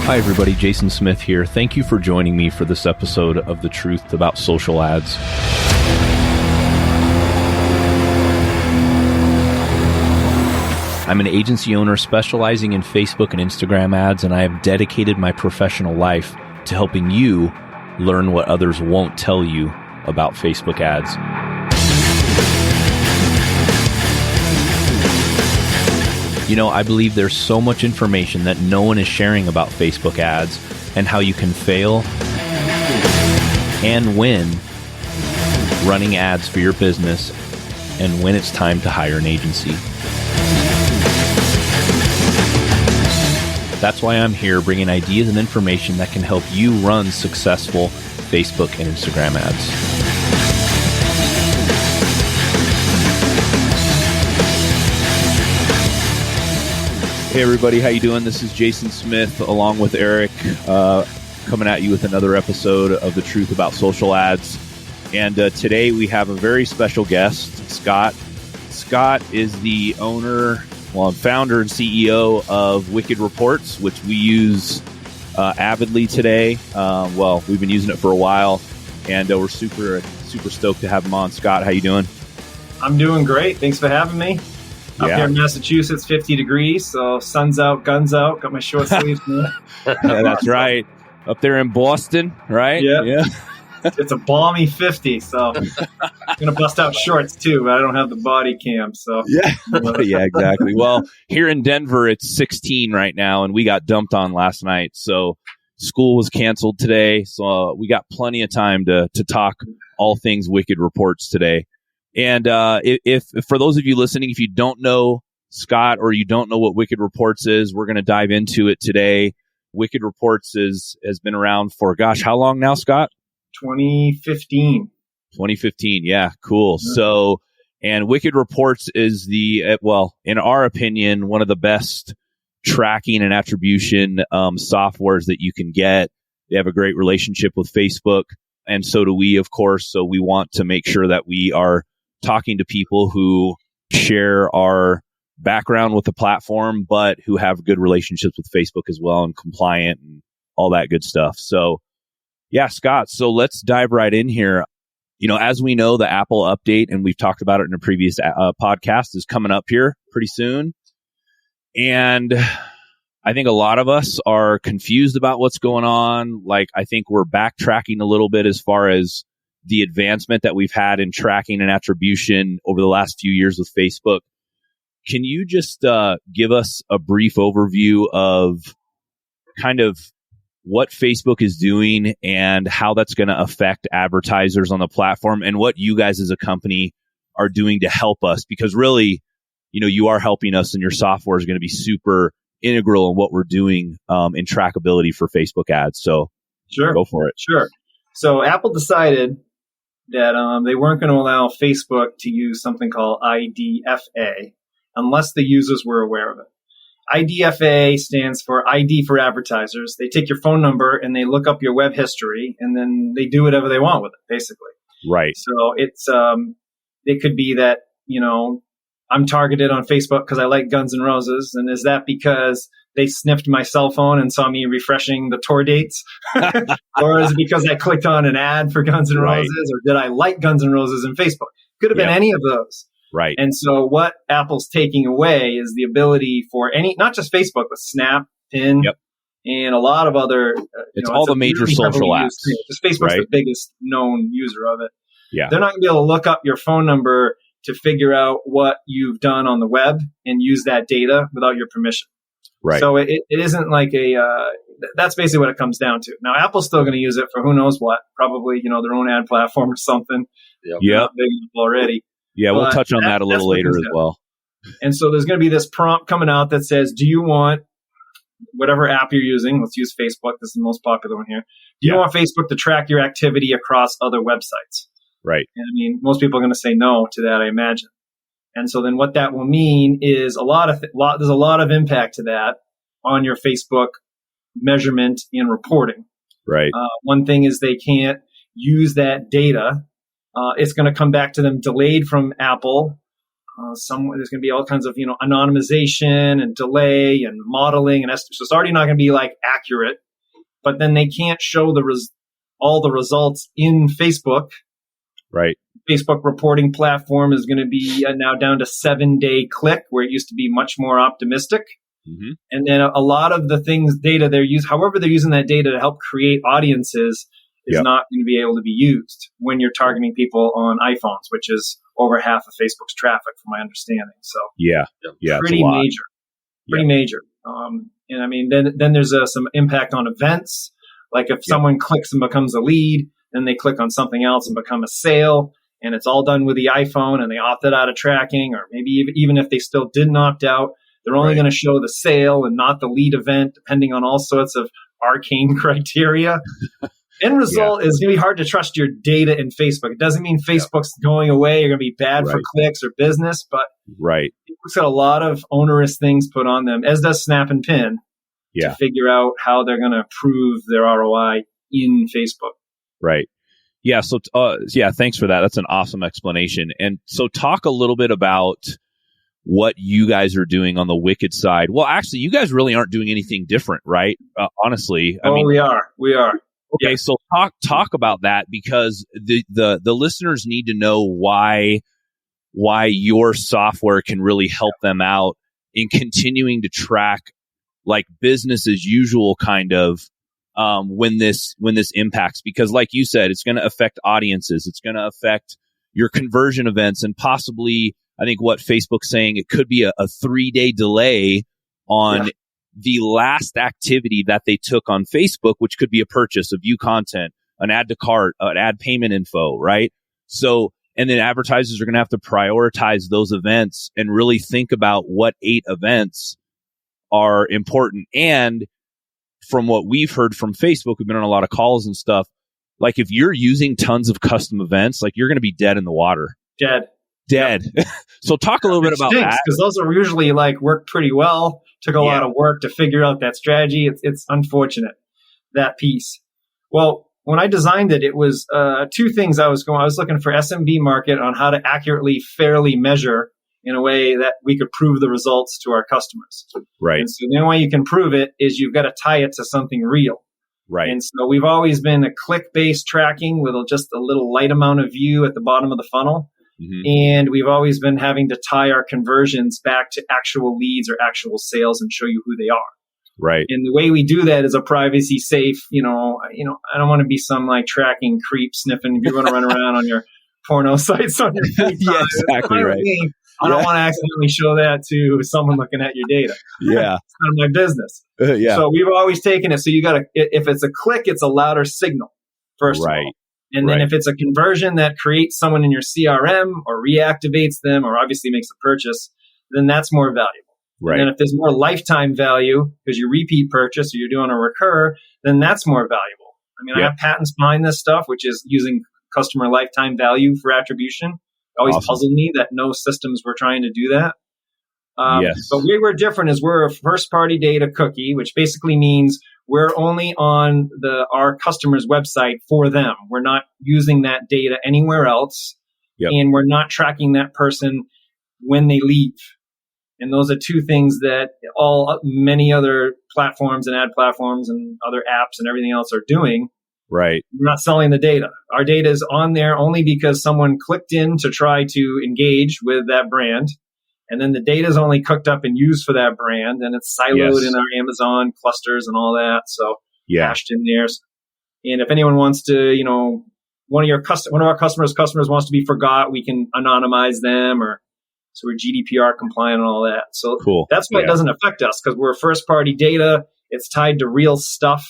Hi, everybody. Jason Smith here. Thank you for joining me for this episode of The Truth About Social Ads. I'm an agency owner specializing in Facebook and Instagram ads, and I have dedicated my professional life to helping you learn what others won't tell you about Facebook ads. You know, I believe there's so much information that no one is sharing about Facebook ads and how you can fail and win running ads for your business and when it's time to hire an agency. That's why I'm here bringing ideas and information that can help you run successful Facebook and Instagram ads. Hey everybody, how you doing? This is Jason Smith along with Eric coming at you with another episode of The Truth About Social Ads. And today we have a very special guest, Scot. Scot is the founder and CEO of Wicked Reports, which we use avidly today. We've been using it for a while, and we're super stoked to have him on. Scot, how you doing? I'm doing great. Thanks for having me. Up here in Massachusetts, 50 degrees, so sun's out, guns out. Got my short sleeves on. Yeah, that's right. Up there in Boston, right? Yeah. It's a balmy 50, so I'm going to bust out shorts too, but I don't have the body cam. So Yeah, exactly. Well, here in Denver, it's 16 right now, and we got dumped on last night. So school was canceled today, so we got plenty of time to talk all things Wicked Reports today. And if for those of you listening, if you don't know Scot or you don't know what Wicked Reports is, we're going to dive into it today. Wicked Reports has been around for, how long now, Scot? 2015. 2015, yeah, cool. Yeah. So, and Wicked Reports is in our opinion, one of the best tracking and attribution softwares that you can get. They have a great relationship with Facebook, and so do we, of course. So we want to make sure that we are talking to people who share our background with the platform, but who have good relationships with Facebook as well and compliant and all that good stuff. So, yeah, Scot, so let's dive right in here. You know, as we know, the Apple update, and we've talked about it in a previous podcast, is coming up here pretty soon. And I think a lot of us are confused about what's going on. Like, I think we're backtracking a little bit as far as the advancement that we've had in tracking and attribution over the last few years with Facebook. Can you just give us a brief overview of kind of what Facebook is doing and how that's going to affect advertisers on the platform, and what you guys as a company are doing to help us? Because really, you know, you are helping us, and your software is going to be super integral in what we're doing in trackability for Facebook ads. So sure, go for it. Sure. So Apple decided that they weren't going to allow Facebook to use something called IDFA unless the users were aware of it. IDFA stands for ID for advertisers. They take your phone number and they look up your web history, and then they do whatever they want with it, basically. Right. So it's it could be that, you know, I'm targeted on Facebook because I like Guns N' Roses, and is that because they sniffed my cell phone and saw me refreshing the tour dates? Or is it because I clicked on an ad for Guns N' Roses? Or did I like Guns N' Roses in Facebook? Could have been any of those. Right. And so what Apple's taking away is the ability for not just Facebook, but Snap, Pin, and a lot of other. It's all the major social apps. Just Facebook's the biggest known user of it. Yeah. They're not going to be able to look up your phone number to figure out what you've done on the web and use that data without your permission. Right. So it isn't like that's basically what it comes down to. Now, Apple's still going to use it for who knows what, probably, you know, their own ad platform or something. Yep. Not big enough already. Yeah, we'll touch on that a little later as well. And so there's going to be this prompt coming out that says, do you want whatever app you're using? Let's use Facebook. This is the most popular one here. Do you want Facebook to track your activity across other websites? Right. And I mean, most people are going to say no to that, I imagine. And so then what that will mean is there's a lot of impact to that on your Facebook measurement and reporting. Right. One thing is they can't use that data. It's going to come back to them delayed from Apple there's going to be all kinds of, anonymization and delay and modeling and so it's already not going to be like accurate. But then they can't show all the results in Facebook. Right. Facebook reporting platform is going to be now down to 7-day click, where it used to be much more optimistic. Mm-hmm. And then a lot of the data however they're using that data to help create audiences is not going to be able to be used when you're targeting people on iPhones, which is over half of Facebook's traffic, from my understanding. So pretty major. And I mean, then there's some impact on events. Like if someone clicks and becomes a lead, then they click on something else and become a sale, and it's all done with the iPhone, and they opted out of tracking, or maybe even if they still didn't opt out, they're only going to show the sale and not the lead event, depending on all sorts of arcane criteria. End result is going to be hard to trust your data in Facebook. It doesn't mean Facebook's going away. You're going to be bad for clicks or business, but Facebook's got a lot of onerous things put on them, as does Snap and Pin, to figure out how they're going to prove their ROI in Facebook. Right. Yeah. So, thanks for that. That's an awesome explanation. And so talk a little bit about what you guys are doing on the Wicked side. Well, actually, you guys really aren't doing anything different, right? Honestly. I mean, we are. Okay. So talk about that, because the listeners need to know why your software can really help them out in continuing to track like business as usual kind of when this impacts, because like you said, it's going to affect audiences. It's going to affect your conversion events, and possibly, I think what Facebook's saying, it could be a 3-day delay on the last activity that they took on Facebook, which could be a purchase, a view content, an add to cart, an add payment info, right? So, and then advertisers are going to have to prioritize those events and really think about what 8 events are important. And from what we've heard from Facebook, we've been on a lot of calls and stuff. Like if you're using tons of custom events, like you're going to be dead in the water. Dead. Yep. So talk a little bit about that. Because those are usually like work pretty well. Took a lot of work to figure out that strategy. It's unfortunate, that piece. Well, when I designed it, it was 2 things I was looking for SMB market on how to accurately, fairly measure in a way that we could prove the results to our customers. Right. And so the only way you can prove it is you've got to tie it to something real. Right. And so we've always been a click-based tracking with just a little light amount of view at the bottom of the funnel. Mm-hmm. And we've always been having to tie our conversions back to actual leads or actual sales and show you who they are. Right. And the way we do that is a privacy safe, I don't want to be some like tracking creep sniffing. If you're going to run around on your porno sites on your free time, exactly right. I don't want to accidentally show that to someone looking at your data. Yeah. It's none of my business. So we've always taken it. So you got to, if it's a click, it's a louder signal, first of all. And then if it's a conversion that creates someone in your CRM or reactivates them or obviously makes a purchase, then that's more valuable. Right. And then if there's more lifetime value because you repeat purchase or you're doing a recur, then that's more valuable. I mean, I have patents behind this stuff, which is using customer lifetime value for attribution. It always puzzled me that no systems were trying to do that. But where we're different is we're a first-party data cookie, which basically means we're only on our customer's website for them. We're not using that data anywhere else, and we're not tracking that person when they leave. And those are 2 things that many other platforms and ad platforms and other apps and everything else are doing. Right. We're not selling the data. Our data is on there only because someone clicked in to try to engage with that brand. And then the data is only cooked up and used for that brand, and it's siloed in our Amazon clusters and all that. So hashed in there. And if anyone wants to, one of our customers wants to be forgot, we can anonymize them, so we're GDPR compliant and all that. So that's why it doesn't affect us, because we're first party data. It's tied to real stuff.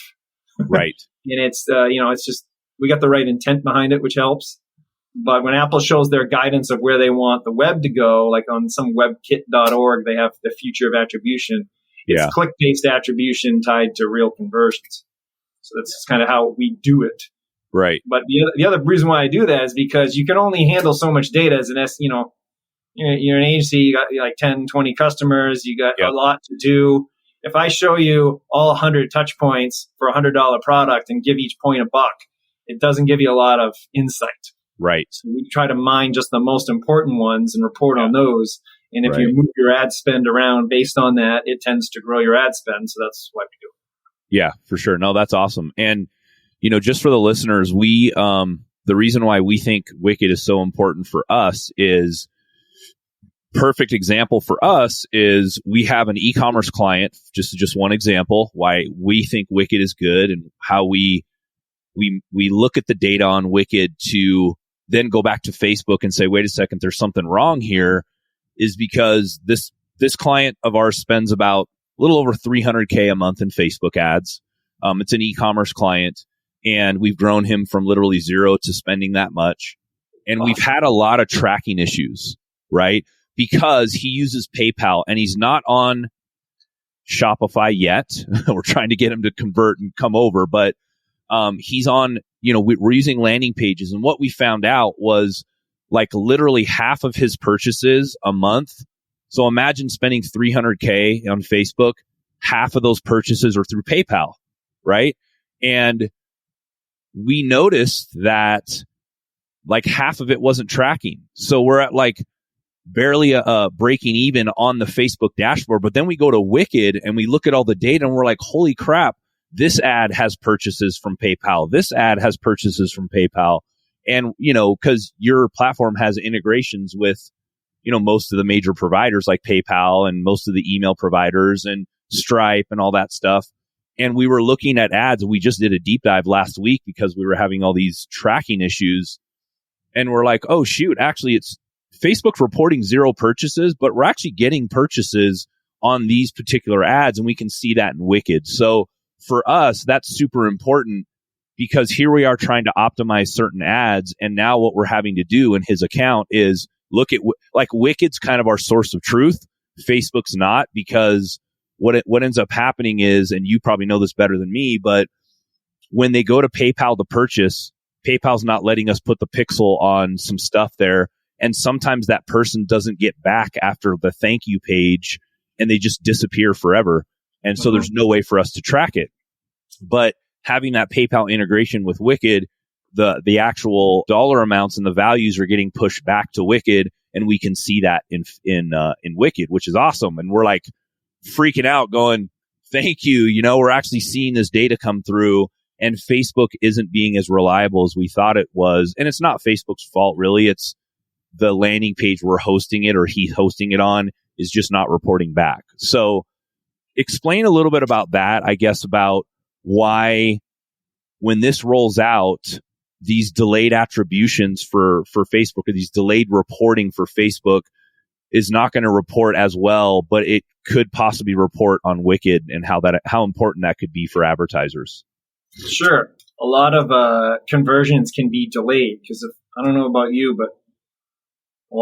Right. And it's, it's just, we got the right intent behind it, which helps. But when Apple shows their guidance of where they want the web to go, like on some webkit.org, they have the future of attribution. It's click-based attribution tied to real conversions. So that's kind of how we do it. Right. But the other reason why I do that is because you can only handle so much data as an you're an agency, you got like 10, 20 customers, you got a lot to do. If I show you all 100 touch points for a $100 product and give each point $1, it doesn't give you a lot of insight. Right. So we try to mine just the most important ones and report on those. And if you move your ad spend around based on that, it tends to grow your ad spend. So that's why we do it. Yeah, for sure. No, that's awesome. And, just for the listeners, the reason why we think Wicked is so important for us is, perfect example for us is we have an e-commerce client, just one example, why we think Wicked is good and how we look at the data on Wicked to then go back to Facebook and say, wait a second, there's something wrong here, is because this client of ours spends about a little over $300K a month in Facebook ads. It's an e-commerce client, and we've grown him from literally zero to spending that much. And we've had a lot of tracking issues, right? Because he uses PayPal and he's not on Shopify yet. We're trying to get him to convert and come over, but he's on, we're using landing pages. And what we found out was like literally half of his purchases a month. So imagine spending $300K on Facebook. Half of those purchases are through PayPal, right? And we noticed that like half of it wasn't tracking. So we're at like barely breaking even on the Facebook dashboard. But then we go to Wicked and we look at all the data and we're like, holy crap, this ad has purchases from PayPal. This ad has purchases from PayPal. And, because your platform has integrations with, most of the major providers like PayPal and most of the email providers and Stripe and all that stuff. And we were looking at ads. We just did a deep dive last week because we were having all these tracking issues. And we're like, oh, shoot, actually, it's Facebook's reporting zero purchases, but we're actually getting purchases on these particular ads. And we can see that in Wicked. So for us, that's super important because here we are trying to optimize certain ads. And now what we're having to do in his account is look at like Wicked's kind of our source of truth. Facebook's not, because what ends up happening is, and you probably know this better than me, but when they go to PayPal to purchase, PayPal's not letting us put the pixel on some stuff there. And sometimes that person doesn't get back after the thank you page and they just disappear forever. And so there's no way for us to track it. But having that PayPal integration with Wicked, the actual dollar amounts and the values are getting pushed back to Wicked, and we can see that in Wicked, which is awesome. And we're like freaking out going, thank you. We're actually seeing this data come through, and Facebook isn't being as reliable as we thought it was. And it's not Facebook's fault, really. It's the landing page we're hosting it or he's hosting it on is just not reporting back. So explain a little bit about that, I guess, about why when this rolls out, these delayed attributions for Facebook or these delayed reporting for Facebook is not going to report as well, but it could possibly report on Wicked, and how important that could be for advertisers. Sure. A lot of conversions can be delayed because I don't know about you, but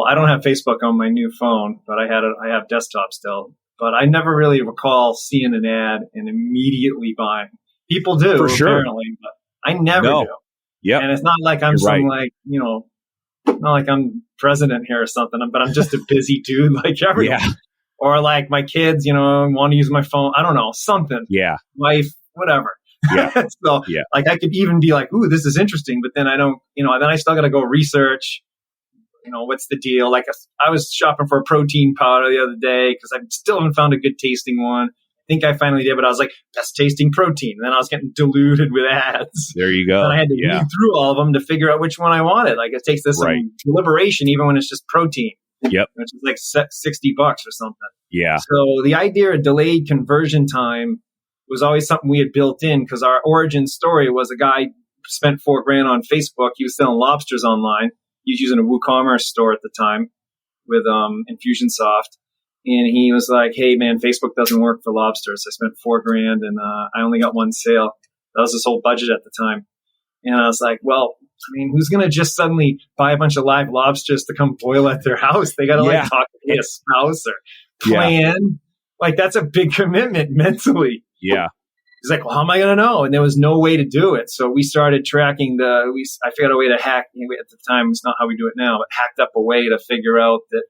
I don't have Facebook on my new phone, but I have desktop still. But I never really recall seeing an ad and immediately buying. People do, for sure, apparently, but I never do. Yeah, and it's not like I'm not like I'm president here or something, but I'm just a busy dude like everyone. Yeah. Or like my kids, want to use my phone. I don't know, something. Yeah. Life, whatever. Yeah. So like I could even be like, ooh, this is interesting, but then I don't, then I still got to go research, what's the deal? Like I was shopping for a protein powder the other day because I still haven't found a good tasting one. I think I finally did, but I was like, best tasting protein. And then I was getting diluted with ads. There you go. And I had to read through all of them to figure out which one I wanted. Like it takes this some deliberation, even when it's just protein. Yep. Which is like $60 or something. Yeah. So the idea of delayed conversion time was always something we had built in because our origin story was a guy spent $4,000 on Facebook. He was selling lobsters online. He was using a WooCommerce store at the time with Infusionsoft. And he was like, hey, man, Facebook doesn't work for lobsters. I spent $4,000 and I only got one sale. That was his whole budget at the time. And I was like, well, I mean, who's going to just suddenly buy a bunch of live lobsters to come boil at their house? They got to like talk to their spouse or plan. Yeah. Like that's a big commitment mentally. Yeah. He's like, well, how am I going to know? And there was no way to do it. So we started tracking I figured out a way to hack. At the time, it's not how we do it now, but hacked up a way to figure out that,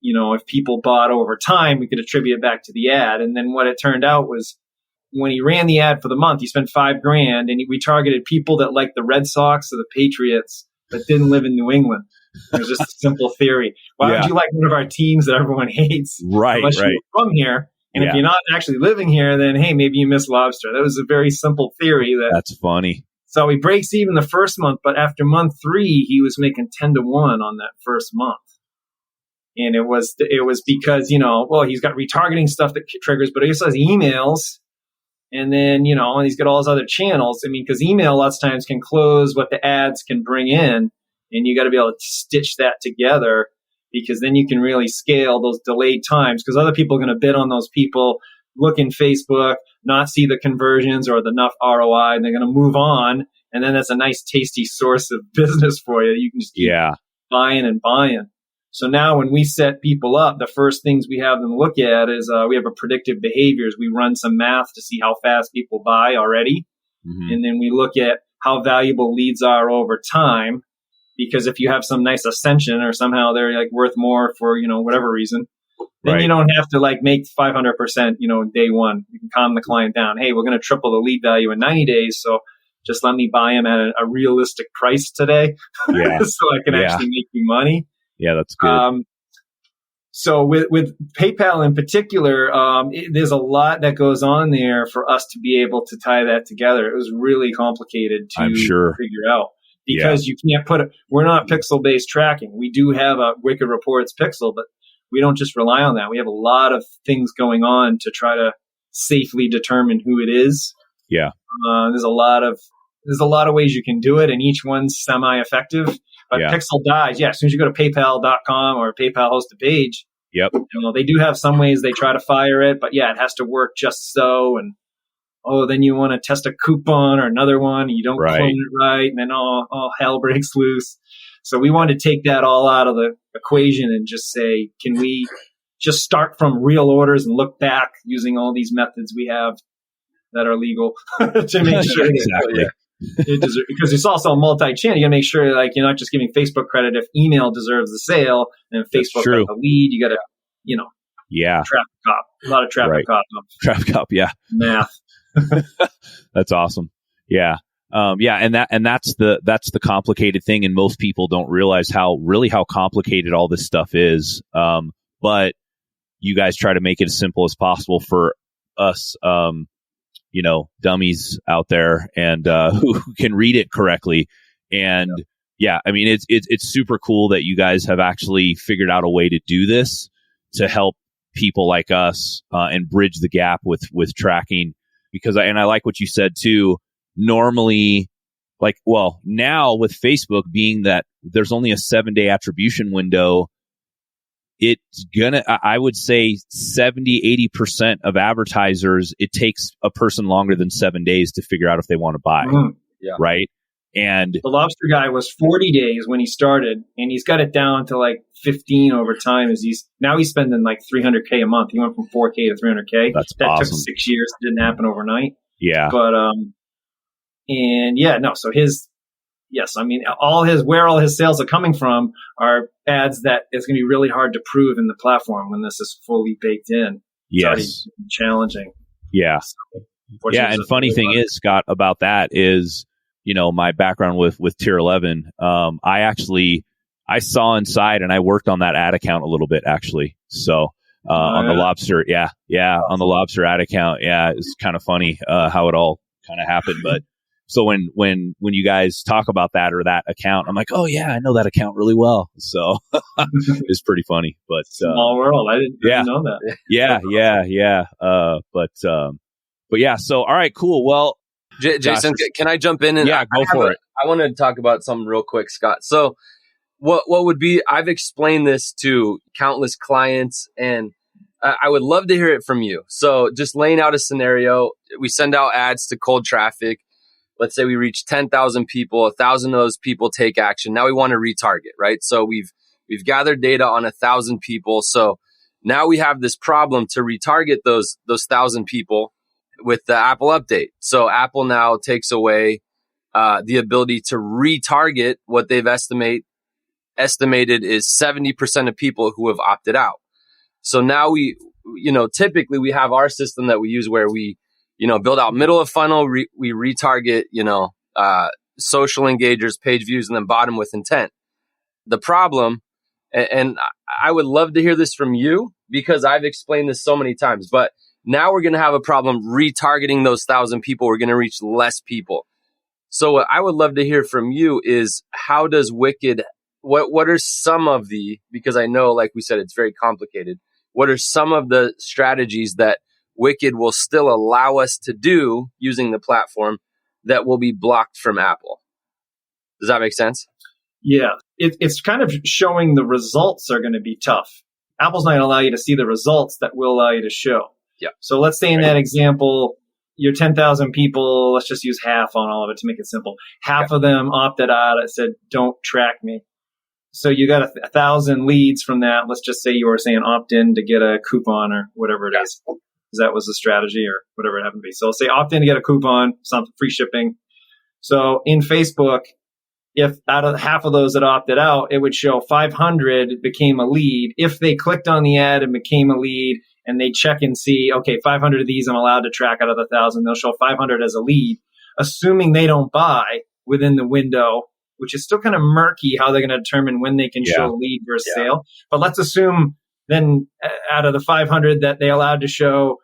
if people bought over time, we could attribute it back to the ad. And then what it turned out was when he ran the ad for the month, he spent $5,000 and we targeted people that like the Red Sox or the Patriots. but didn't live in New England. It was just a simple theory. Why would you like one of our teams that everyone hates? Right, unless you're from here. And if you're not actually living here, then, hey, maybe you miss lobster. That was a very simple theory. That's funny. So he breaks even the first month, but after month 3, he was making 10 to 1 on that first month. And it was because, he's got retargeting stuff that triggers, but he also has emails. And then, and he's got all his other channels. I mean, because email lots of times can close what the ads can bring in. And you got to be able to stitch that together, because then you can really scale those delayed times, because other people are going to bid on those people, look in Facebook, not see the conversions or the enough ROI, and they're going to move on. And then that's a nice, tasty source of business for you. You can just keep buying and buying. So now when we set people up, the first things we have them look at is we have a predictive behaviors. We run some math to see how fast people buy already. Mm-hmm. And then we look at how valuable leads are over time. Because if you have some nice ascension or somehow they're like worth more for, whatever reason, then you don't have to like make 500%, day one. You can calm the client down. Hey, we're going to triple the lead value in 90 days. So just let me buy them at a realistic price today so I can actually make you money. Yeah, that's good. So with PayPal in particular, there's a lot that goes on there for us to be able to tie that together. It was really complicated to figure out. Because you can't we're not pixel-based tracking. We do have a Wicked Reports pixel, but we don't just rely on that. We have a lot of things going on to try to safely determine who it is. Yeah. There's a lot of ways you can do it, and each one's semi-effective. But Pixel dies. As soon as you go to PayPal.com or PayPal host a page, they do have some ways they try to fire it, but it has to work just so. And then you want to test a coupon or another one, and you don't clone it right, and then all hell breaks loose. So we want to take that all out of the equation and just say, can we just start from real orders and look back using all these methods we have that are legal to make sure because it's also multi-channel. You got to make sure like you're not just giving Facebook credit if email deserves the sale, and if Facebook got the lead, you got to traffic cop, a lot of traffic cop math. That's awesome. Yeah. And that's the complicated thing. And most people don't realize how complicated all this stuff is. But you guys try to make it as simple as possible for us, dummies out there and, who can read it correctly. And I mean, it's super cool that you guys have actually figured out a way to do this to help people like us, and bridge the gap with tracking. Because I like what you said too. Normally, now with Facebook being that there's only a 7-day attribution window, it's I would say 70-80% of advertisers, it takes a person longer than 7 days to figure out if they want to buy. Right. And the lobster guy was 40 days when he started, and he's got it down to like 15 over time. He's spending like $300K a month. He went from 4K to $300K. That took 6 years. It didn't happen overnight. Yeah. But, so where all his sales are coming from are ads that it's going to be really hard to prove in the platform when this is fully baked in. Yes. It's challenging. Yeah. So, and funny thing is, Scott, about that is, my background with Tier 11, I saw inside and I worked on that ad account a little bit actually. So, on the lobster, on the lobster ad account. Yeah. It's kind of funny, how it all kind of happened. But so when you guys talk about that or that account, I'm like, oh yeah, I know that account really well. So it's pretty funny, but, small world. I didn't know that. Yeah. But yeah. So, all right, cool. Well, Jason, can I jump in? And go for it. I want to talk about something real quick, Scott. So what would be, I've explained this to countless clients, and I would love to hear it from you. So just laying out a scenario, we send out ads to cold traffic. Let's say we reach 10,000 people, 1,000 of those people take action. Now we want to retarget, right? So we've gathered data on 1,000 people. So now we have this problem to retarget those 1,000 people with the Apple update. So Apple now takes away the ability to retarget what they've estimated is 70% of people who have opted out. So now we, typically we have our system that we use where we, build out middle of funnel, we retarget, social engagers, page views, and then bottom with intent. The problem, and I would love to hear this from you because I've explained this so many times, but now we're going to have a problem retargeting those 1,000 people. We're going to reach less people. So what I would love to hear from you is how does Wicked, what are some of because I know, like we said, it's very complicated. What are some of the strategies that Wicked will still allow us to do using the platform that will be blocked from Apple? Does that make sense? Yeah, it's kind of showing the results are going to be tough. Apple's not going to allow you to see the results that will allow you to show. Yeah. So let's say in that example, your 10,000 people, let's just use half on all of it to make it simple. Half of them opted out. It said, don't track me. So you got 1,000 leads from that. Let's just say you were saying opt in to get a coupon or whatever it is. Because that was the strategy or whatever it happened to be. So say opt in to get a coupon, something free shipping. So in Facebook, if out of half of those that opted out, it would show 500 became a lead. If they clicked on the ad and became a lead and they check and see, okay, 500 of these I'm allowed to track out of the 1,000, they'll show 500 as a lead, assuming they don't buy within the window, which is still kind of murky how they're going to determine when they can show lead versus sale. But let's assume then out of the 500 that they allowed to show,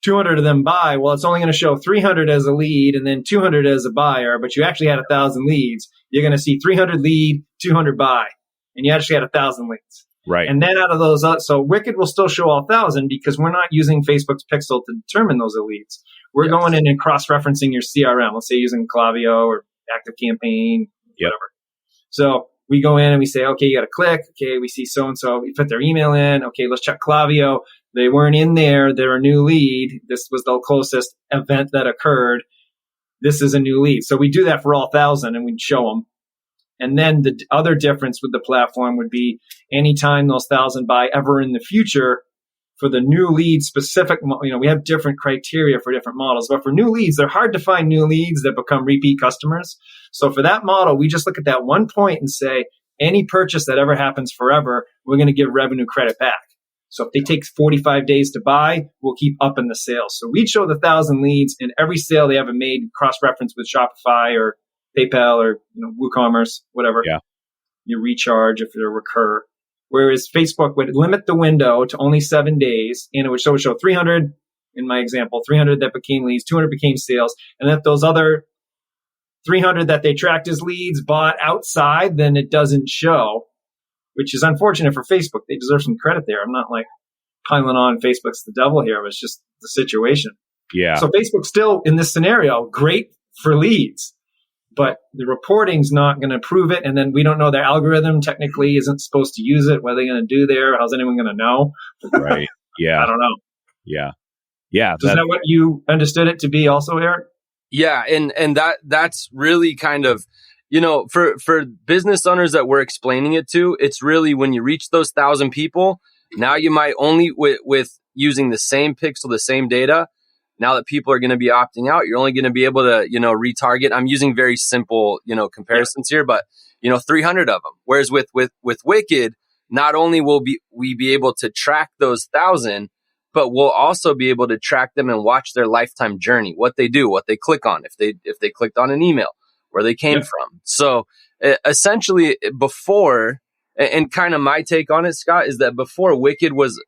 200 of them buy. Well, it's only going to show 300 as a lead and then 200 as a buyer, but you actually had 1,000 leads. You're going to see 300 lead, 200 buy, and you actually had 1,000 leads. Right. And then out of those, so Wicked will still show all 1,000 because we're not using Facebook's pixel to determine those leads. We're going in and cross-referencing your CRM. Let's say using Klaviyo or ActiveCampaign, whatever. So we go in and we say, okay, you got to click. Okay, we see so-and-so. We put their email in. Okay, let's check Klaviyo. They weren't in there. They're a new lead. This was the closest event that occurred. This is a new lead. So we do that for all 1,000 and we'd show them. And then the other difference with the platform would be anytime those 1,000 buy ever in the future for the new lead specific, we have different criteria for different models, but for new leads, they're hard to find new leads that become repeat customers. So for that model, we just look at that one point and say, any purchase that ever happens forever, we're going to give revenue credit back. So if they take 45 days to buy, we'll keep upping the sales. So we show the 1,000 leads and every sale they ever made cross-reference with Shopify or PayPal or WooCommerce, whatever. Yeah. You recharge if they recur. Whereas Facebook would limit the window to only 7 days, and it would show 300 in my example, 300 that became leads, 200 became sales, and if those other 300 that they tracked as leads bought outside, then it doesn't show, which is unfortunate for Facebook. They deserve some credit there. I'm not like piling on Facebook's the devil here. It was just the situation. Yeah. So Facebook's still in this scenario great for leads, but the reporting's not going to prove it. And then we don't know their algorithm technically isn't supposed to use it. What are they going to do there? How's anyone going to know? Right. Yeah. I don't know. Yeah. Yeah. Is that what you understood it to be also, Eric? Yeah. And that's really kind of, for business owners that we're explaining it to, it's really when you reach those 1,000 people, now you might only with using the same pixel, the same data. Now that people are going to be opting out, you're only going to be able to, retarget. I'm using very simple, comparisons here, but 300 of them. Whereas with Wicked, not only will we be able to track those 1,000, but we'll also be able to track them and watch their lifetime journey, what they do, what they click on, if they clicked on an email, where they came from. So essentially before, and kind of my take on it, Scott, is that before Wicked was,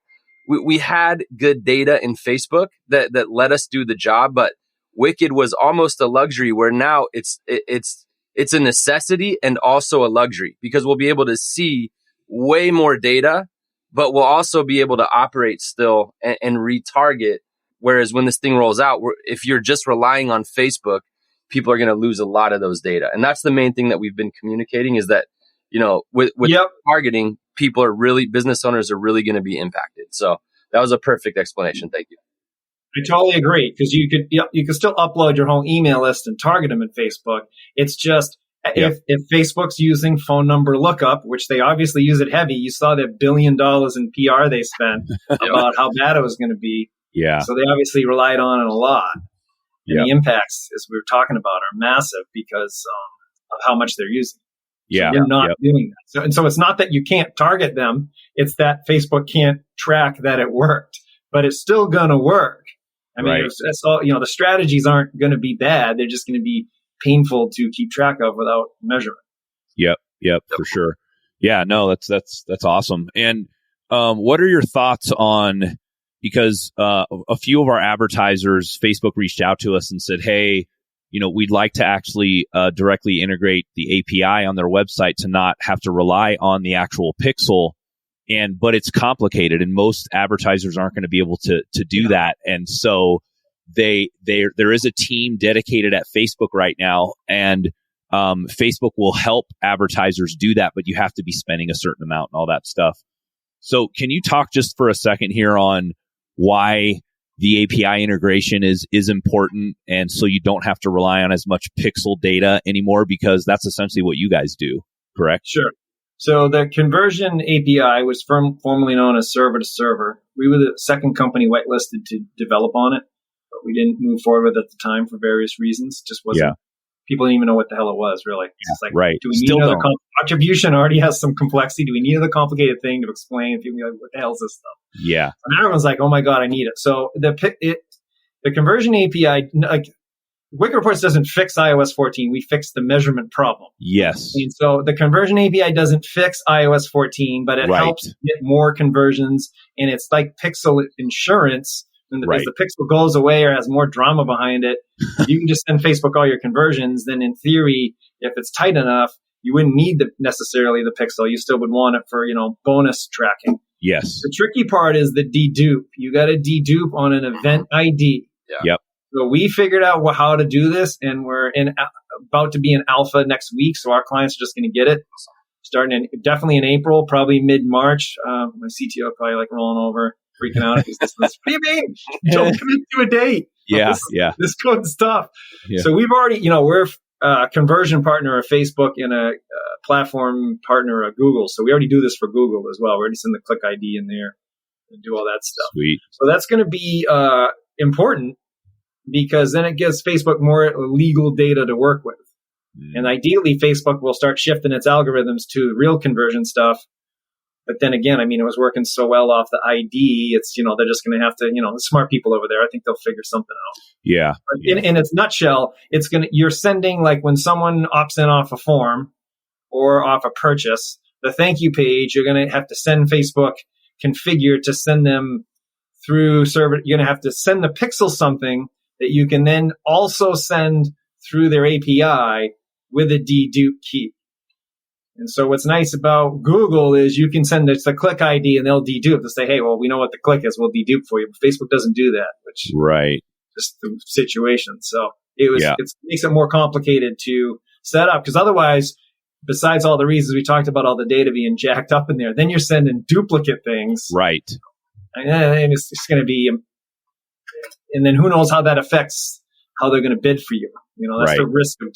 we had good data in Facebook that let us do the job, but Wicked was almost a luxury where now it's a necessity and also a luxury because we'll be able to see way more data, but we'll also be able to operate still and retarget. Whereas when this thing rolls out, if you're just relying on Facebook, people are going to lose a lot of those data. And that's the main thing that we've been communicating is that, with targeting, business owners are really going to be impacted. So that was a perfect explanation. Thank you. I totally agree because you could still upload your whole email list and target them in Facebook. It's just if Facebook's using phone number lookup, which they obviously use it heavy, you saw that $1 billion in PR they spent about how bad it was going to be. Yeah. So they obviously relied on it a lot. And the impacts, as we were talking about, are massive because of how much they're using. So you're not doing that. So it's not that you can't target them. It's that Facebook can't track that it worked, but it's still going to work. I mean, it's all, the strategies aren't going to be bad. They're just going to be painful to keep track of without measurement. Yep, for sure. Yeah, no, that's awesome. And what are your thoughts on, because a few of our advertisers, Facebook reached out to us and said, hey, we'd like to actually directly integrate the API on their website to not have to rely on the actual pixel. But it's complicated, and most advertisers aren't going to be able to do that. And so there is a team dedicated at Facebook right now, and Facebook will help advertisers do that, but you have to be spending a certain amount and all that stuff. So can you talk just for a second here on why the API integration is important, and so you don't have to rely on as much pixel data anymore, because that's essentially what you guys do, correct? Sure. So the conversion API was formerly known as server to server. We were the second company whitelisted to develop on it, but we didn't move forward with it at the time for various reasons. Just wasn't. People didn't even know what the hell it was, really. It's like, right. Do we need another attribution? Already has some complexity. Do we need another complicated thing to explain? People be like, what the hell is this stuff? Yeah. And everyone's like, oh my God, I need it. So the conversion API, like, Wicked Reports doesn't fix iOS 14. We fix the measurement problem. Yes. And so the conversion API doesn't fix iOS 14, but it helps get more conversions. And it's like pixel insurance. And if the pixel goes away or has more drama behind it, you can just send Facebook all your conversions. Then in theory, if it's tight enough, you wouldn't need necessarily the pixel. You still would want it for, bonus tracking. Yes. The tricky part is the dedupe. You got to dedupe on an event ID. Yeah. Yep. So we figured out how to do this, and we're about to be in alpha next week. So our clients are just going to get it starting definitely in April, probably mid-March. My CTO probably like rolling over, freaking out. He's just, what do you mean? Don't commit to a date. This code's tough. Yeah. So we've already, we're a conversion partner of Facebook and a platform partner of Google. So we already do this for Google as well. We already send the click ID in there and do all that stuff. Sweet. So that's going to be important, because then it gives Facebook more legal data to work with. And ideally, Facebook will start shifting its algorithms to real conversion stuff. But then again, it was working so well off the ID. It's, they're just going to have to, the smart people over there, I think they'll figure something out. Yeah. In its nutshell, you're sending, like, when someone opts in off a form or off a purchase, the thank you page, you're going to have to send Facebook configure to send them through server. You're going to have to send the pixel something that you can then also send through their API with a dedupe key. And so what's nice about Google is you can send it the click ID and they'll dedupe. They'll say, hey, well, we know what the click is. We'll dedupe for you. But Facebook doesn't do that, which just the situation. So it makes it more complicated to set up, because otherwise, besides all the reasons we talked about, all the data being jacked up in there, then you're sending duplicate things. Right. And it's going to be... And then who knows how that affects how they're going to bid for you. That's the risk of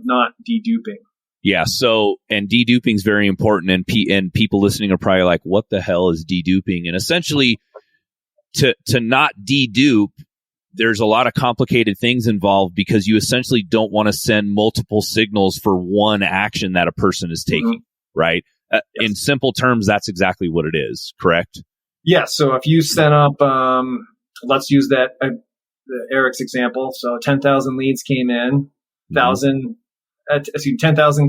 not deduping. Yeah. So, and deduping is very important. And people listening are probably like, what the hell is deduping? And essentially, to not dedupe, there's a lot of complicated things involved, because you essentially don't want to send multiple signals for one action that a person is taking, right? Yes. In simple terms, that's exactly what it is, correct? Yeah. So if you set up... let's use that Eric's example. So 10,000 leads came in, 10,000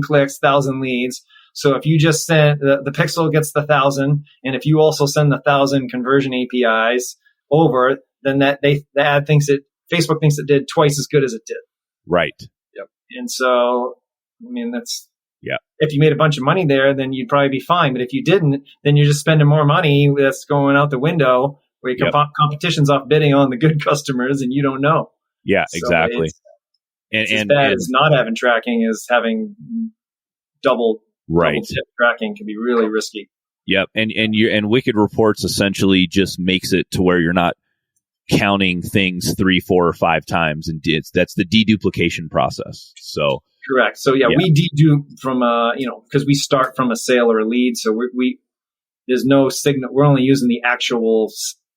clicks, 1,000 leads. So if you just send the pixel gets the 1,000, and if you also send the 1,000 conversion APIs over, then Facebook thinks it did twice as good as it did. Right. Yep. And so, that's if you made a bunch of money there, then you'd probably be fine. But if you didn't, then you're just spending more money that's going out the window, where competition's off bidding on the good customers and you don't know. Yeah, exactly. It's as bad as not having tracking as having double tip tracking can be really risky. Yep. And Wicked Reports essentially just makes it to where you're not counting things 3, 4, or 5 times, and that's the deduplication process. So correct. So we dedupe from because we start from a sale or a lead, so we there's no signal. We're only using the actual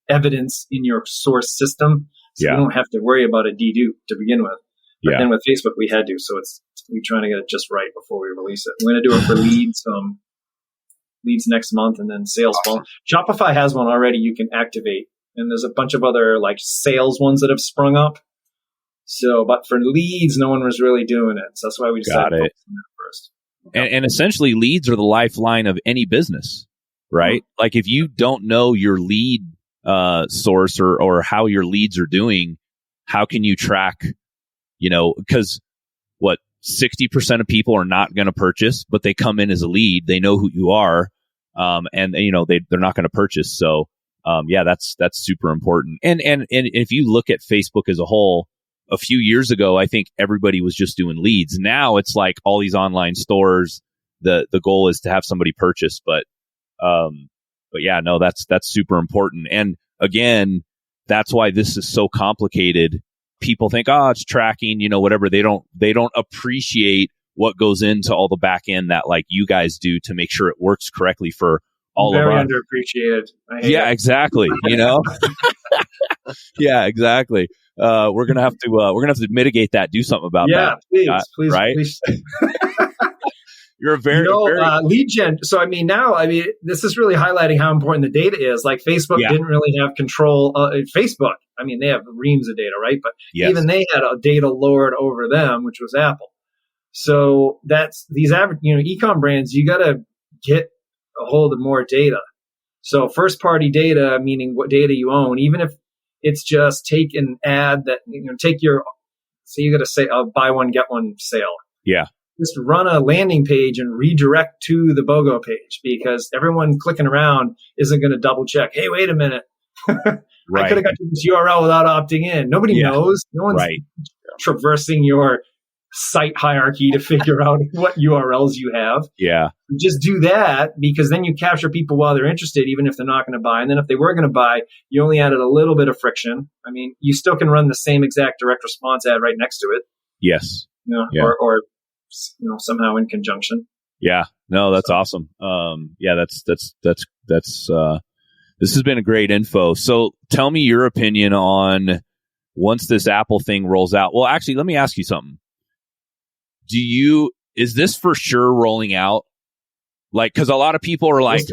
evidence in your source system, so we don't have to worry about a dedupe to begin with. But then with Facebook, we had to. So we're trying to get it just right before we release it. We're going to do it for leads next month, and then sales. Shopify has one already you can activate, and there's a bunch of other like sales ones that have sprung up. So, but for leads, no one was really doing it. So that's why we decided to focus on that first. And essentially, leads are the lifeline of any business, right? Mm-hmm. Like if you don't know your lead source or how your leads are doing, how can you track, because 60% of people are not going to purchase, but they come in as a lead. They know who you are, and they're not going to purchase. So, that's super important. And if you look at Facebook as a whole, a few years ago, I think everybody was just doing leads. Now it's like all these online stores. The goal is to have somebody purchase, but yeah, no, that's super important. And again, that's why this is so complicated. People think, oh, it's tracking, whatever. They don't appreciate what goes into all the back end that like you guys do to make sure it works correctly for all of us. Very underappreciated. Yeah, exactly. Yeah, exactly. We're gonna have to mitigate that. Do something about that. Yeah, please, right? Please. You're a very lead gen. So this is really highlighting how important the data is. Like Facebook didn't really have control. Facebook, they have reams of data, right? But even they had a data lord over them, which was Apple. So that's these average, e-com brands. You got to get a hold of more data. So first party data, meaning what data you own, even if it's just take an ad that, take say you got to say, buy one, get one sale. Yeah. Just run a landing page and redirect to the BOGO page because everyone clicking around isn't going to double check. Hey, wait a minute. I could have got to this URL without opting in. Nobody knows. No one's traversing your site hierarchy to figure out what URLs you have. Yeah. Just do that because then you capture people while they're interested, even if they're not going to buy. And then if they were going to buy, you only added a little bit of friction. You still can run the same exact direct response ad right next to it. Yes. Or somehow in conjunction. Yeah. No, that's awesome. That's this has been a great info. So tell me your opinion on once this Apple thing rolls out. Well, actually, let me ask you something. Is this for sure rolling out? Like, cause a lot of people are like,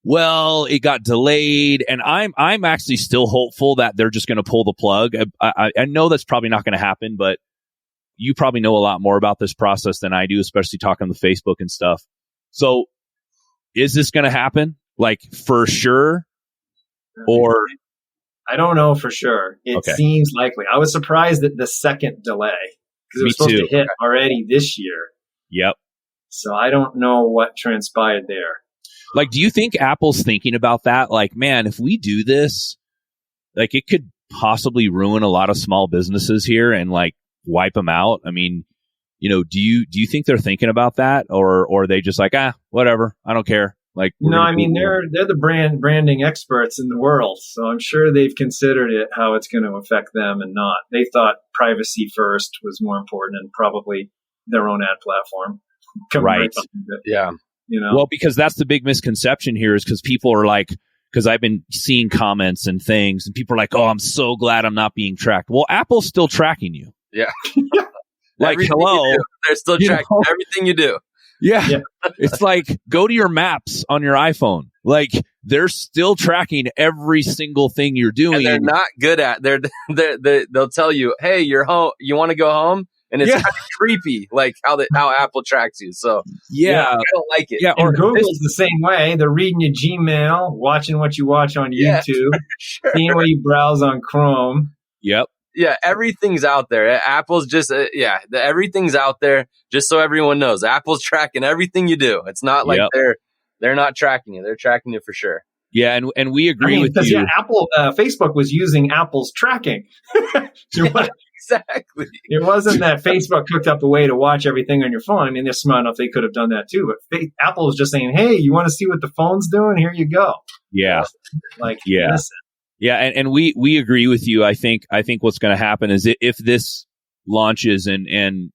well, it got delayed, and I'm actually still hopeful that they're just going to pull the plug. I know that's probably not going to happen, but you probably know a lot more about this process than I do, especially talking to Facebook and stuff. So is this going to happen? Like for sure? Or I don't know for sure. It seems likely. I was surprised at the second delay because it was supposed to hit already this year. Yep. So I don't know what transpired there. Like, do you think Apple's thinking about that? Like, man, if we do this, like it could possibly ruin a lot of small businesses here and like wipe them out. Do you think they're thinking about that, or are they just like, whatever, I don't care? Like, no, they're the branding experts in the world, so I'm sure they've considered it, how it's going to affect them and not. They thought privacy first was more important and probably their own ad platform. Right. Yeah. Well, because that's the big misconception here is because people are like, because I've been seeing comments and things and people are like, oh, I'm so glad I'm not being tracked. Well, Apple's still tracking you. Yeah. Like, hello. They're still tracking everything you do. Yeah. It's like, go to your maps on your iPhone. Like, they're still tracking every single thing you're doing. And they're not good at they'll tell you, hey, you're home. You want to go home? And it's kind of creepy, like how Apple tracks you. So I don't like it. Yeah, or Google's the same way. They're reading your Gmail, watching what you watch on YouTube, seeing what you browse on Chrome. Yep. Yeah, everything's out there. Apple's just everything's out there. Just so everyone knows, Apple's tracking everything you do. It's not like they're not tracking you. They're tracking you for sure. Yeah, and we agree with you. Yeah, Facebook was using Apple's tracking. Exactly. It wasn't that Facebook cooked up a way to watch everything on your phone. They're smart enough; they could have done that too. But Apple was just saying, "Hey, you want to see what the phone's doing? Here you go." Yeah. Listen. Yeah, and we agree with you. I think what's going to happen is if this launches and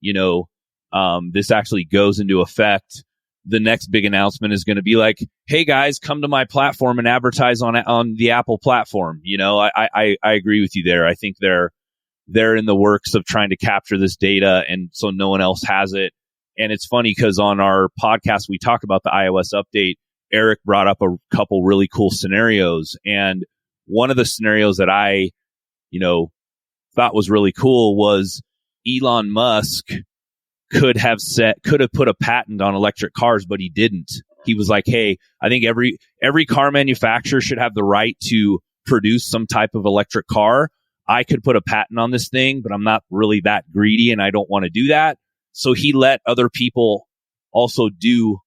this actually goes into effect, the next big announcement is going to be like, "Hey guys, come to my platform and advertise on the Apple platform." I agree with you there. I think they're in the works of trying to capture this data, and so no one else has it. And it's funny because on our podcast we talked about the iOS update. Eric brought up a couple really cool scenarios, and one of the scenarios that I thought was really cool was Elon Musk could have put a patent on electric cars, but he didn't. He was like, hey, I think every car manufacturer should have the right to produce some type of electric car. I could put a patent on this thing, but I'm not really that greedy and I don't want to do that. So he let other people also do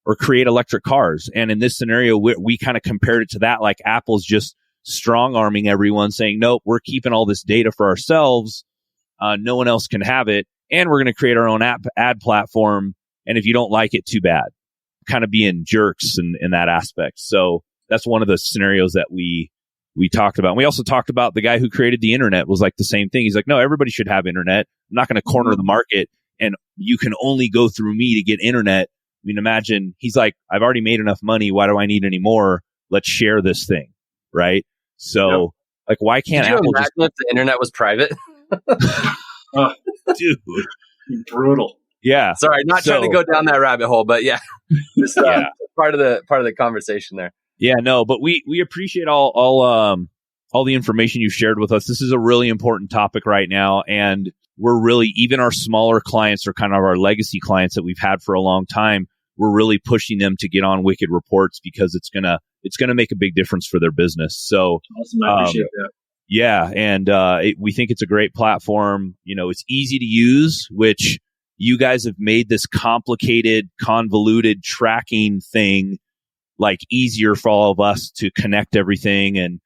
or create electric cars. And in this scenario, we kind of compared it to that, like Apple's just strong arming everyone saying, nope, we're keeping all this data for ourselves. No one else can have it. And we're going to create our own ad platform. And if you don't like it, too bad. Kind of being jerks in that aspect. So that's one of the scenarios that we talked about. And we also talked about the guy who created the internet was like the same thing. He's like, no, everybody should have internet. I'm not going to corner the market and you can only go through me to get internet. I mean, imagine he's like, I've already made enough money. Why do I need any more? Let's share this thing. Right. So like, why can't Apple just if the internet was private? Dude, brutal. Yeah. Sorry, not trying to go down that rabbit hole, but yeah, just, part of the conversation there. Yeah, no, but we appreciate all the information you shared with us. This is a really important topic right now, and we're really, even our smaller clients or kind of our legacy clients that we've had for a long time, we're really pushing them to get on Wicked Reports because it's gonna make a big difference for their business. So awesome, I appreciate that. Yeah, and we think it's a great platform. You know, it's easy to use, which you guys have made this complicated, convoluted tracking thing like easier for all of us to connect everything. And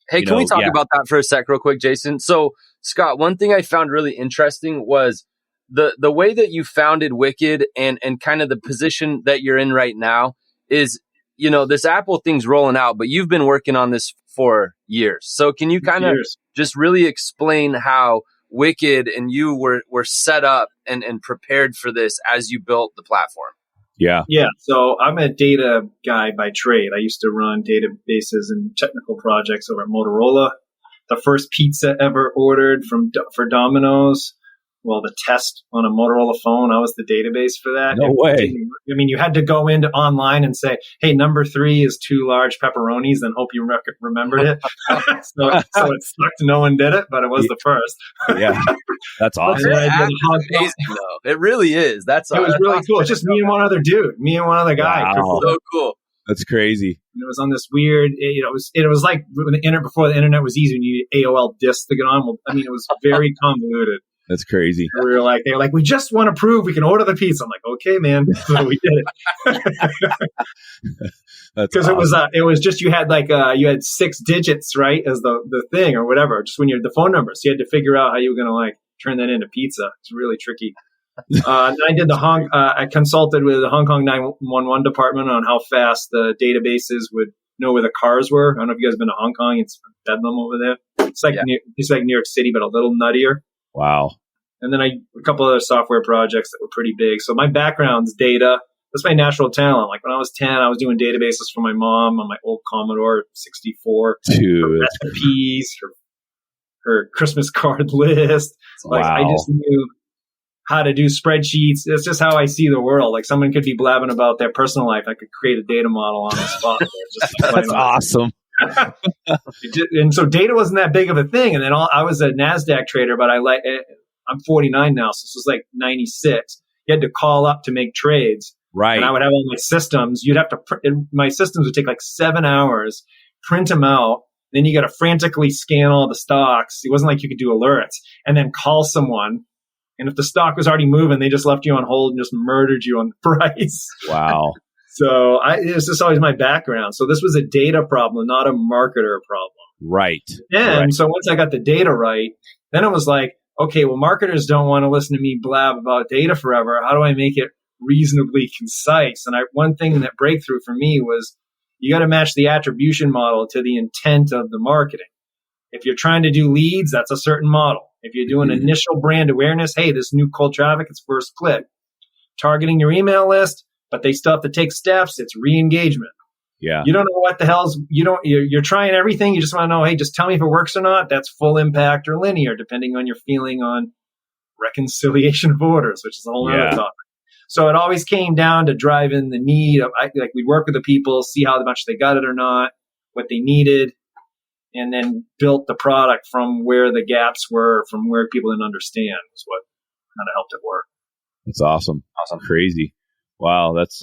hey, can we talk about that for a sec real quick, Jason? So, Scott, one thing I found really interesting was the way that you founded Wicked and kind of the position that you're in right now is, you know, this Apple thing's rolling out, but you've been working on this for years. So can you kind of just really explain how Wicked and you were set up and prepared for this as you built the platform? Yeah. So I'm a data guy by trade. I used to run databases and technical projects over at Motorola. The first pizza ever ordered for Dominos. Well, the test on a Motorola phone, I was the database for that. No way. I mean, you had to go into online and say, hey, number 3 is 2 large pepperonis, and hope you remembered it. so it sucked. No one did it, but it was the first. Yeah. That's awesome. Amazing, though. It really is. It was really cool. It's just me and one other dude, me and one other guy. Wow. So cool. That's crazy. And it was on this weird, it was like before the internet was easy when you needed AOL disks to get on. Well, I mean, it was very convoluted. That's crazy. They were like, we just want to prove we can order the pizza. I'm like, okay, man. So we did it. Because awesome. It was just, you had you had 6 digits, right, as the thing or whatever, just when you're the phone number. So you had to figure out how you were going to turn that into pizza. It's really tricky. And I did I consulted with the Hong Kong 911 department on how fast the databases would know where the cars were. I don't know if you guys have been to Hong Kong. It's bedlam over there. It's like New York City, but a little nuttier. Wow. And then a couple other software projects that were pretty big. So my background's data. That's my natural talent. Like when I was 10, I was doing databases for my mom on my old Commodore 64. Dude. Her recipes, her Christmas card list. Like I just knew how to do spreadsheets. It's just how I see the world. Like someone could be blabbing about their personal life. I could create a data model on the spot. That's awesome. And so data wasn't that big of a thing. And then I was a NASDAQ trader, but I'm 49 now. So this was like 96. You had to call up to make trades. Right. And I would have all my systems. You'd have to, my systems would take like 7 hours, print them out. Then you got to frantically scan all the stocks. It wasn't like you could do alerts and then call someone. And if the stock was already moving, they just left you on hold and just murdered you on the price. Wow. So it was just always my background. So this was a data problem, not a marketer problem. Right. And so once I got the data right, then it was like, okay, well, marketers don't want to listen to me blab about data forever. How do I make it reasonably concise? And one thing that breakthrough for me was you got to match the attribution model to the intent of the marketing. If you're trying to do leads, that's a certain model. If you're doing initial brand awareness, hey, this new cold traffic, it's first click. Targeting your email list, but they still have to take steps. It's re-engagement. Yeah. You don't know what the hell's, you're trying everything. You just want to know, hey, just tell me if it works or not. That's full impact or linear, depending on your feeling on reconciliation of orders, which is a whole other topic. So it always came down to driving the need of, we'd work with the people, see how much they got it or not, what they needed. and then built the product from where the gaps were, from where people didn't understand, was what kind of helped it work. That's awesome. Crazy. Wow. That's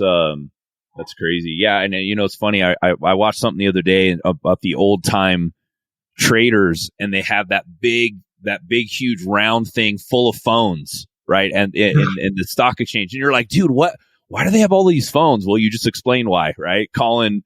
crazy. Yeah. And it's funny. I watched something the other day about the old time traders, and they have that big, huge round thing full of phones, right? And the stock exchange. And you're like, dude, why do they have all these phones? Well, you just explain why, right? Calling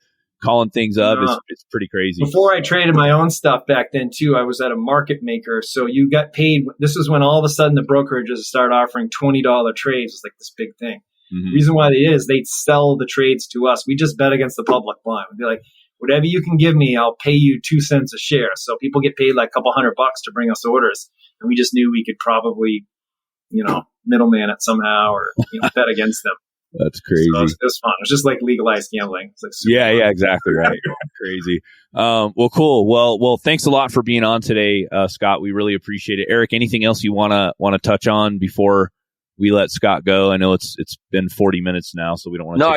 things up. It's pretty crazy. Before I traded my own stuff back then too, I was at a market maker. So you got paid. This is when all of a sudden the brokerages started offering $20 trades. It's like this big thing. Mm-hmm. The reason why they'd sell the trades to us. We just bet against the public blind. We'd be like, whatever you can give me, I'll pay you 2 cents a share. So people get paid like a couple $100 to bring us orders. And we just knew we could probably, middleman it somehow or bet against them. That's crazy. So it was fun. It was just like legalized gambling. It's like yeah, exactly right. Crazy. Well, cool. Well, thanks a lot for being on today, Scott. We really appreciate it. Eric, anything else you want to touch on before we let Scott go? I know it's been 40 minutes now, so we don't want to. No,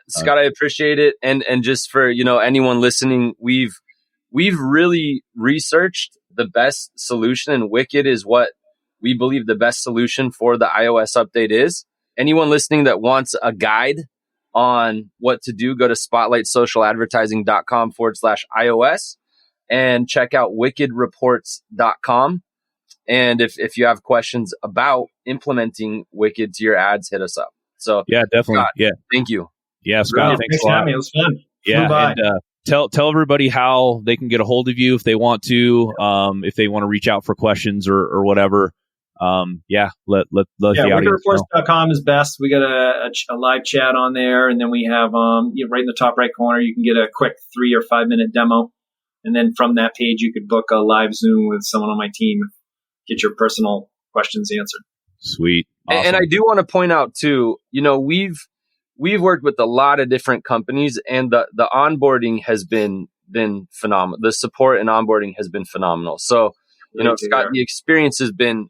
Scott, I appreciate it, and just for anyone listening, we've really researched the best solution, and Wicked is what we believe the best solution for the iOS update is. Anyone listening that wants a guide on what to do, go to spotlightsocialadvertising.com/iOS and check out wickedreports.com. And if you have questions about implementing Wicked to your ads, hit us up. So yeah, definitely. Scott, yeah. Thank you. Yeah, Scott, thanks a lot. It was fun. Yeah. And, tell everybody how they can get a hold of you if they want to, if they want to reach out for questions or whatever. Let the audience know. Wickedreports.com is best. We got a live chat on there, and then we have right in the top right corner, you can get a quick 3 or 5 minute demo, and then from that page you could book a live Zoom with someone on my team, get your personal questions answered. Sweet. Awesome. And I do want to point out too, we've worked with a lot of different companies, and the onboarding has been phenomenal. The support and onboarding has been phenomenal. So Scott, the experience has been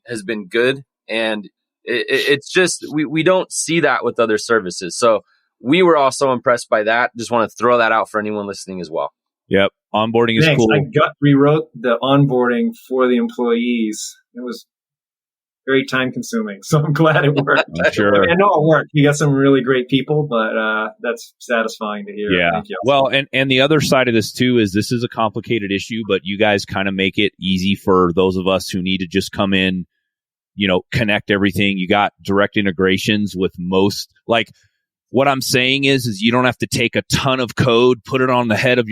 good, and it's just we don't see that with other services. So we were also impressed by that. Just want to throw that out for anyone listening as well. Yep, onboarding is cool. I rewrote the onboarding for the employees. It was very time consuming, so I'm glad it worked. I'm sure. I know it worked. You got some really great people, but that's satisfying to hear. Yeah. Thank you. Well, and the other side of this too is this is a complicated issue, but you guys kind of make it easy for those of us who need to just come in, connect everything. You got direct integrations with most. Like what I'm saying is you don't have to take a ton of code, put it on the head of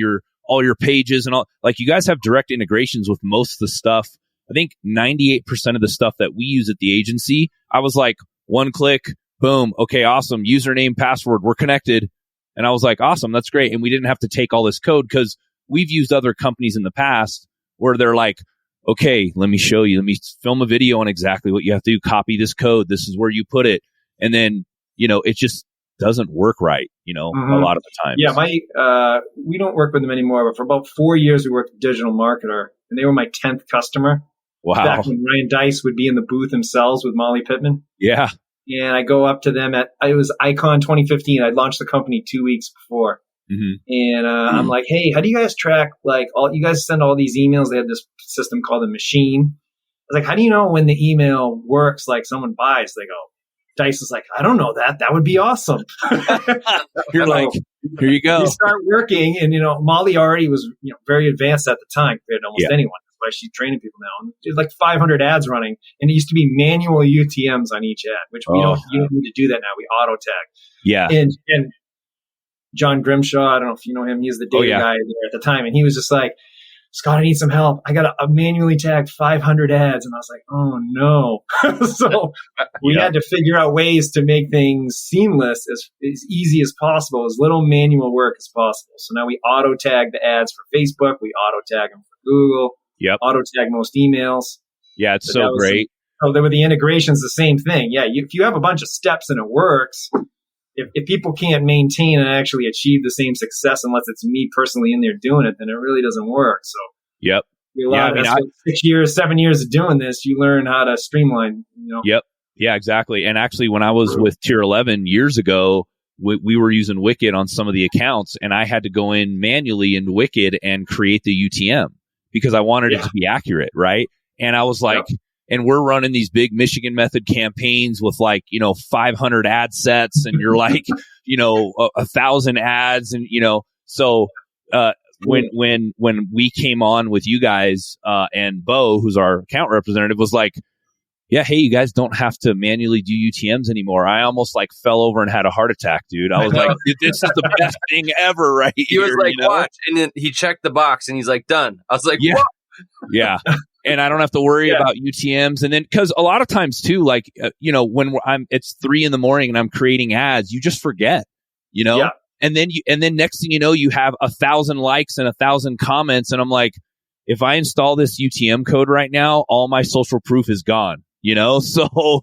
all your pages and all. Like you guys have direct integrations with most of the stuff. I think 98% of the stuff that we use at the agency, I was like, one click, boom, okay, awesome, username, password, we're connected. And I was like, awesome, that's great. And we didn't have to take all this code because we've used other companies in the past where they're like, okay, let me show you, let me film a video on exactly what you have to do, copy this code, this is where you put it. And then, it just doesn't work right, a lot of the time. Yeah, we don't work with them anymore, but for about 4 years we worked with Digital Marketer, and they were my 10th customer. Wow. Back when Ryan Dice would be in the booth themselves with Molly Pittman. Yeah. And I go up to them it was Icon 2015. I launched the company 2 weeks before. Mm-hmm. And I'm like, hey, how do you guys track, you guys send all these emails? They had this system called the Machine. I was like, how do you know when the email works, like someone buys? They go, Dice is like, I don't know that. That would be awesome. You're like, here you go. You start working, and Molly already was very advanced at the time compared to almost anyone. That's why she's training people now. And there's like 500 ads running, and it used to be manual UTMs on each ad, which you don't need to do that now. We auto tag. Yeah. And John Grimshaw, I don't know if you know him. He's the data guy there at the time, and he was just like, Scott, I need some help. I got to manually tag 500 ads. And I was like, oh, no. So we had to figure out ways to make things seamless, as easy as possible, as little manual work as possible. So now we auto tag the ads for Facebook. We auto tag them for Google. Yep. Auto tag most emails. Yeah, it's so great. There were the integrations, the same thing. Yeah, if you have a bunch of steps and it works, if people can't maintain and actually achieve the same success unless it's me personally in there doing it, then it really doesn't work. So yep. 7 years of doing this, you learn how to streamline. Yep. Yeah, exactly. And actually, when I was with Tier 11 years ago, we were using Wicked on some of the accounts, and I had to go in manually in Wicked and create the UTM because I wanted it to be accurate, right? And I was like, and we're running these big Michigan method campaigns with 500 ad sets, and you're like, 1,000 ads, and so when we came on with you guys, and Bo, who's our account representative, was like, yeah, hey, you guys don't have to manually do UTMs anymore. I almost fell over and had a heart attack, dude. I was like, this is the best thing ever, right here. He was like, watch. And then he checked the box and he's like, done. I was like, what? Yeah. And I don't have to worry about UTMs. And then, because a lot of times too, when it's 3 a.m. and I'm creating ads, you just forget, Yeah. And then next thing you know, you have 1,000 likes and 1,000 comments. And I'm like, if I install this UTM code right now, all my social proof is gone, So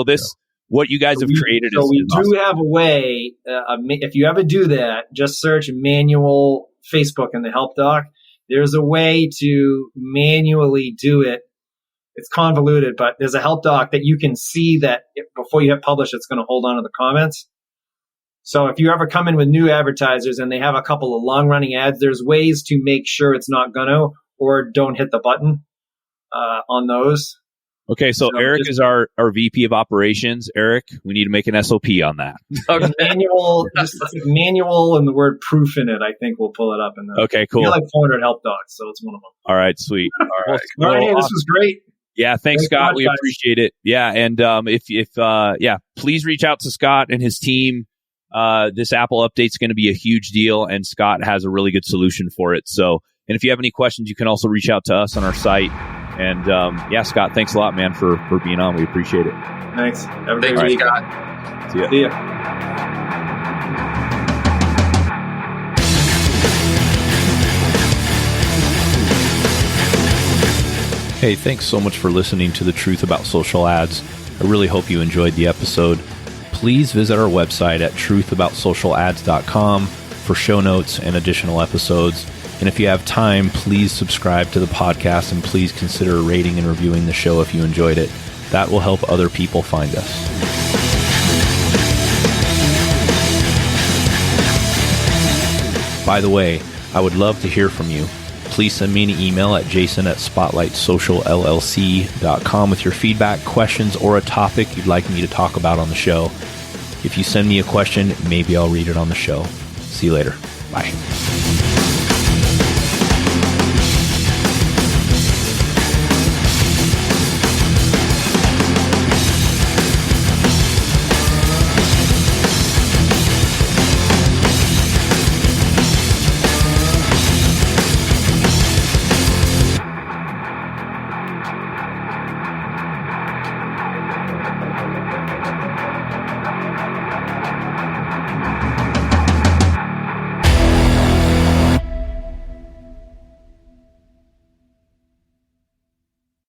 this, what you guys have created is we awesome. do have a way, if you ever do that, just search manual Facebook in the help doc. There's a way to manually do it. It's convoluted, but there's a help doc that you can see that before you hit publish, it's going to hold on to the comments. So if you ever come in with new advertisers and they have a couple of long-running ads, there's ways to make sure it's not going to, or don't hit the button on those. Okay, so Eric is our VP of operations. Eric, we need to make an SOP on that. Okay. Manual and the word proof in it, I think we'll pull it up. Okay, cool. You're like 400 help docs, so it's one of them. All right, sweet. All right. Well, hey, this was great. Yeah, thanks Scott. We appreciate it. Yeah, and if please reach out to Scott and his team. This Apple update's going to be a huge deal, and Scott has a really good solution for it. So, and if you have any questions, you can also reach out to us on our site. And Scott, thanks a lot, man, for being on. We appreciate it. Thanks. Have a great week, Scott. See ya. See ya. Hey, thanks so much for listening to The Truth About Social Ads. I really hope you enjoyed the episode. Please visit our website at truthaboutsocialads.com for show notes and additional episodes. And if you have time, please subscribe to the podcast and please consider rating and reviewing the show if you enjoyed it. That will help other people find us. By the way, I would love to hear from you. Please send me an email at jason@spotlightsocialllc.com with your feedback, questions, or a topic you'd like me to talk about on the show. If you send me a question, maybe I'll read it on the show. See you later. Bye.